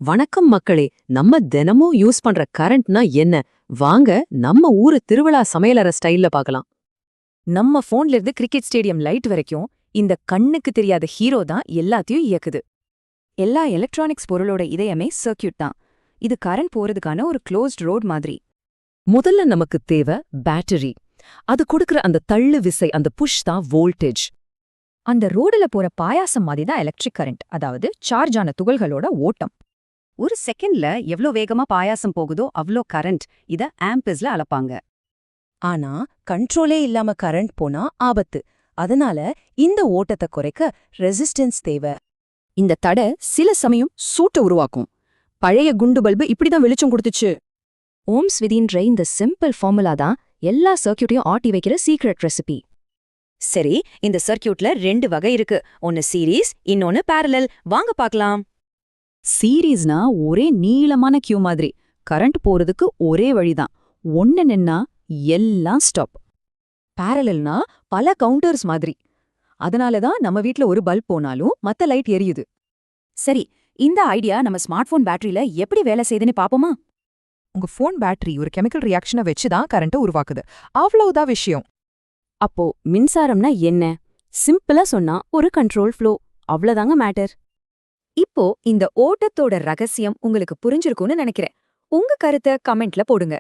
வணக்கம் மக்களே. நம்ம தினமும் யூஸ் பண்ற கரண்ட்னா என்ன? வாங்க நம்ம ஊரு திருவிழா சமையலற ஸ்டைல்ல பார்க்கலாம். நம்ம போன்ல இருந்து கிரிக்கெட் ஸ்டேடியம் லைட் வரைக்கும் இந்த கண்ணுக்கு தெரியாத ஹீரோ தான் எல்லாத்தையும் இயக்குது. எல்லா எலக்ட்ரானிக்ஸ் பொருளோட இதயமே சர்க்கியூட் தான். இது கரண்ட் போறதுக்கான ஒரு க்ளோஸ்ட் ரோட் மாதிரி. முதல்ல நமக்கு தேவை பேட்டரி. அது கொடுக்கிற அந்த தள்ளு விசை, அந்த புஷ் தான் வோல்டேஜ். அந்த ரோடுல போற பாயாசம் மாதிரி தான் எலக்ட்ரிக் கரண்ட், அதாவது சார்ஜ் ஆன துகள்களோட ஓட்டம். ஒரு செகண்ட்ல எவ்ளோ வேகமா பாயாசம் போகுதோ அவ்ளோ கரண்ட். இத ஆம்பியர்ஸ்ல அளப்பாங்க. ஆனா கண்ட்ரோலே இல்லாம கரண்ட் போனா ஆபத்து. அதனால இந்த ஓட்டத்தை குறைக்க ரெசிஸ்டன்ஸ் தேவை. இந்த தடை சில சமயம் சூட்ட உருவாக்கும். பழைய குண்டு பல்பு இப்படிதான் வெளிச்சம் கொடுத்துச்சு. ஓம்ஸ் விதின்ற இந்த சிம்பிள் ஃபார்முலா தான் எல்லா சர்க்கியூட்டையும் ஆட்டி வைக்கிற சீக்ரெட் ரெசிபி. சரி, இந்த சர்க்கியூட்ல 2 வகை இருக்கு. ஒன்னு சீரீஸ், இன்னொன்னு பேரலல். வாங்க பார்க்கலாம். சீரீஸ்னா ஒரே நீளமான கியூ மாதிரி. கரண்ட் போறதுக்கு ஒரே வழிதான். ஒன்னு நின்னா எல்லாம் ஸ்டாப். பேரலல்னா பல கவுண்டர்ஸ் மாதிரி. அதனாலதான் நம்ம வீட்ல ஒரு பல்ப் போனாலும் மத்த லைட் எரியுது. சரி, இந்த ஐடியா நம்ம ஸ்மார்ட் போன் பேட்டரியில எப்படி வேலை செய்யுதுன்னு பாப்போமா? உங்க போன் பேட்டரி ஒரு கெமிக்கல் ரியாக்ஷனை வச்சுதான் கரண்ட்டை உருவாக்குது. அவ்வளவுதான் விஷயம். அப்போ மின்சாரம்னா என்ன? சிம்பிளா சொன்னா ஒரு கண்ட்ரோல் ஃப்ளோ. அவ்வளவுதாங்க மேட்டர். இப்போ இந்த ஓட்டத்தோட ரகசியம் உங்களுக்கு புரிஞ்சிருக்கும்னு நினைக்கிறேன். உங்க கருத்தை கமெண்ட்ல போடுங்க.